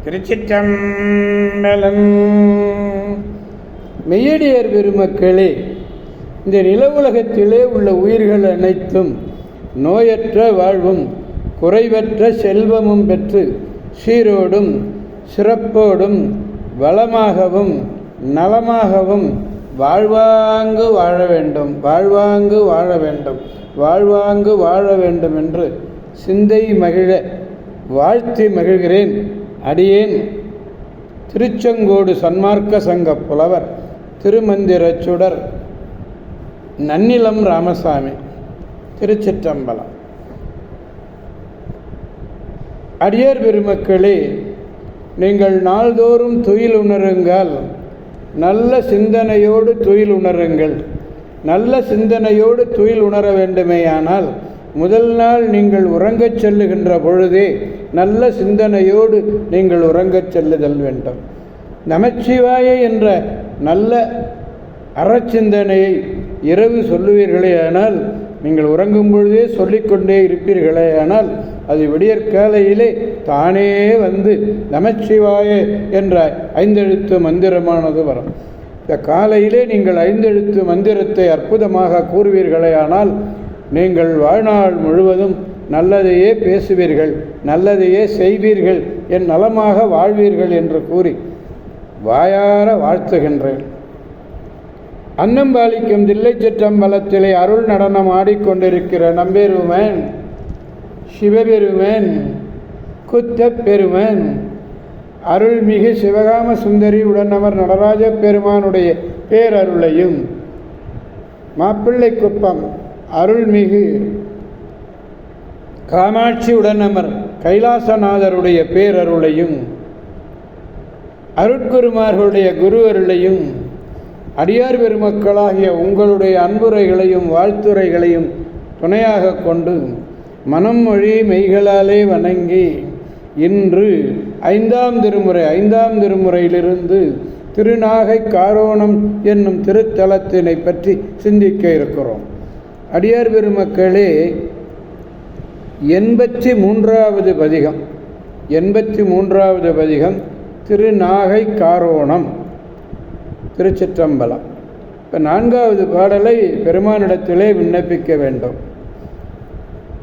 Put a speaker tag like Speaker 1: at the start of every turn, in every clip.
Speaker 1: திருச்சிற்றம்பலம். மெய்யடியார் பெருமக்களே, இந்த நில உலகத்திலே உள்ள உயிர்கள் அனைத்தும் நோயற்ற வாழ்வும் குறைவற்ற செல்வமும் பெற்று சீரோடும் சிறப்போடும் வளமாகவும் நலமாகவும் வாழ்வாங்கு வாழ வேண்டும், வாழ்வாங்கு வாழ வேண்டும், வாழ்வாங்கு வாழ வேண்டும் என்று சிந்தை மகிழ வாழ்த்தி மகிழ்கிறேன். அடியேன் திருச்செங்கோடு சன்மார்க்க சங்க புலவர் திருமந்திர சுடர் நன்னிலம் ராமசாமி. திருச்சிற்றம்பலம். அடியார் பெருமக்களே, நீங்கள் நாள்தோறும் துயில் உணருங்கள். நல்ல சிந்தனையோடு துயில் உணருங்கள். நல்ல சிந்தனையோடு துயில் உணர வேண்டுமேயானால் முதல் நாள் நீங்கள் உறங்கச் செல்லுகின்ற பொழுதே நல்ல சிந்தனையோடு நீங்கள் உறங்கச் செல்லுதல் வேண்டும். நமச்சிவாய என்ற நல்ல அறச்சிந்தனையை இரவு சொல்லுவீர்களே ஆனால், நீங்கள் உறங்கும் பொழுதே சொல்லிக்கொண்டே இருப்பீர்களே ஆனால், அது விடியற்காலையிலே தானே வந்து நமச்சிவாய என்ற ஐந்தெழுத்து மந்திரமானது வரும். இந்த காலையிலே நீங்கள் ஐந்தெழுத்து மந்திரத்தை அற்புதமாக கூறுவீர்களே ஆனால், நீங்கள் வாழ்நாள் முழுவதும் நல்லதையே பேசுவீர்கள், நல்லதையே செய்வீர்கள், என் நலமாக வாழ்வீர்கள் என்று கூறி வாயார வாழ்த்துகின்றேன். அன்னம்பாலிக்கும் தில்லை சிற்றம்பலத்திலே அருள் நடனம் ஆடிக்கொண்டிருக்கிற நம்பெருமன் சிவபெருமன் குத்தப்பெருமன் அருள்மிகு சிவகாம சுந்தரி உடனவர் நடராஜ பெருமானுடைய பேரருளையும், மாப்பிள்ளை குப்பம் அருள்மிகு காமாட்சி உடனமர் கைலாசநாதருடைய பேரருளையும், அருட்குருமார்களுடைய குரு அருளையும், அடியார் பெருமக்களாகிய உங்களுடைய அன்புரைகளையும் வாழ்த்துரைகளையும் துணையாக கொண்டு மனம் மொழி மெய்களாலே வணங்கி இன்று ஐந்தாம் திருமுறையிலிருந்து திருநாகை காரோணம் என்னும் திருத்தலத்தினை பற்றி சிந்திக்க இருக்கிறோம். அடியார் பெருமக்களே, 83வது பதிகம் திருநாகை காரோணம், திருச்சிற்றம்பலம். இப்போ 4வது பாடலை பெருமானிடத்திலே விண்ணப்பிக்க வேண்டும்.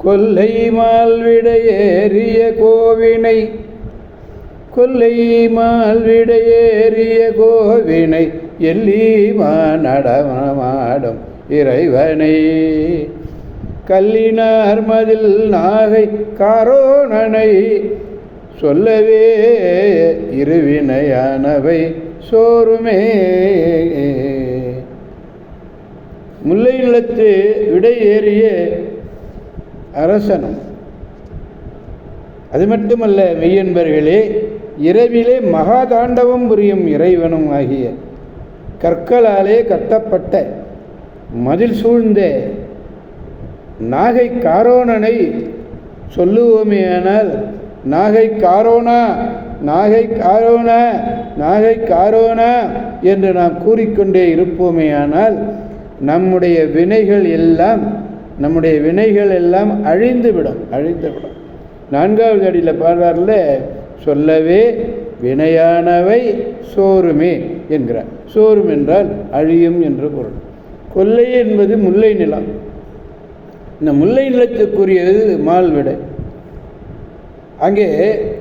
Speaker 1: கொல்லை மால்விடையேறிய கோவினை, கொல்லை மால்விடையேறிய கோவினை எல்லீமா நடமாடும் இறைவனை, கல்லினார் மதில் நாகை காரோணனை சொல்லவே இருவினையானவை சோறுமே. முல்லை நிலத்து விடையேறிய அரசனும், அது மட்டுமல்ல மெய்யன்பர்களே, இரவிலே மகாதாண்டவம் புரியும் இறைவனும் ஆகிய கற்களாலே கட்டப்பட்ட மதில் சூழ்ந்த நாகை காரோணனை சொல்லுவோமேயானால், நாகை காரோணா, நாகை காரோணா, நாகை காரோணா என்று நாம் கூறிக்கொண்டே இருப்போமேயானால் நம்முடைய வினைகள் எல்லாம் அழிந்துவிடும். 4வது அடியில் பாடுறார்ல, சொல்லவே வினையானவை சோறுமே என்கிறார். சோறும் என்றால் அழியும் என்று பொருள். கொல்லை என்பது முல்லை நிலம். இந்த முல்லை நிலத்துக்குரியது மால்விடை. அங்கே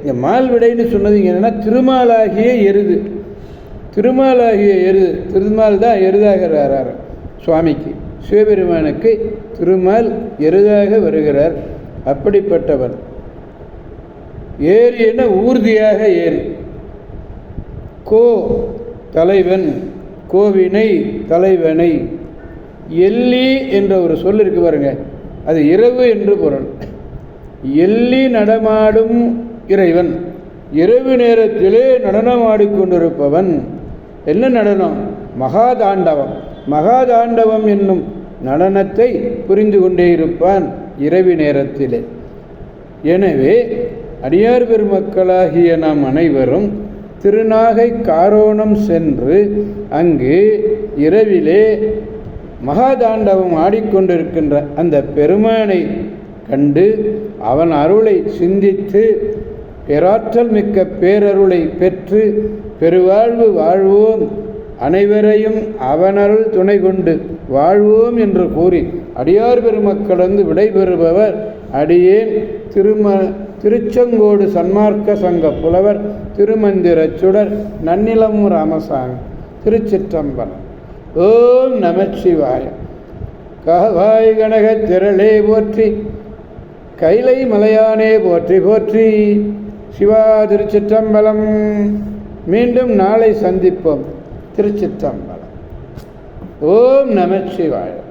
Speaker 1: இந்த மால்விடைன்னு சொன்னது என்னன்னா, திருமாலாகிய எருது. திருமால் தான் எருதாக சுவாமிக்கு, சிவபெருமானுக்கு திருமால் எருதாக வருகிறார். அப்படிப்பட்டவர் ஏரி என ஊர்தியாக ஏறி, கோ தலைவன், கோவினை தலைவனை, எல்லி என்ற ஒரு சொல் இருக்கு பாருங்க, அது இரவு என்று பொருள். எல்லி நடமாடும் இறைவன், இரவு நேரத்திலே நடனமாடிக்கொண்டிருப்பவன். என்ன நடனம்? மகாதாண்டவம் என்னும் நடனத்தை புரிந்து கொண்டே இருப்பான் இரவு நேரத்திலே. எனவே அடியார் பெருமக்களாகிய நாம் அனைவரும் திருநாகை காரோணம் சென்று அங்கு இரவிலே மகாதாண்டவம் ஆடிக்கொண்டிருக்கின்ற அந்த பெருமானை கண்டு அவன் அருளை சிந்தித்து பேராற்றல் மிக்க பேரருளை பெற்று பெருவாழ்வு வாழ்வோம், அனைவரையும் அவனருள் துணை கொண்டு வாழ்வோம் என்று கூறி அடியார் பெருமக்களந்து விடைபெறுபவர் அடியேன் திருச்செங்கோடு சன்மார்க்க சங்க புலவர் திருமந்திரச் சுடர் நன்னிலம் ராமசாமி. திருச்சிற்றம்பலம். ஓம் நமச்சிவாய. காவாய் கனகத் திரளே போற்றி, கைலை மலையானே போற்றி போற்றி. சிவா. திருச்சிற்றம்பலம். மீண்டும் நாளை சந்திப்போம். திருச்சிற்றம்பலம். ஓம் நமச்சிவாய.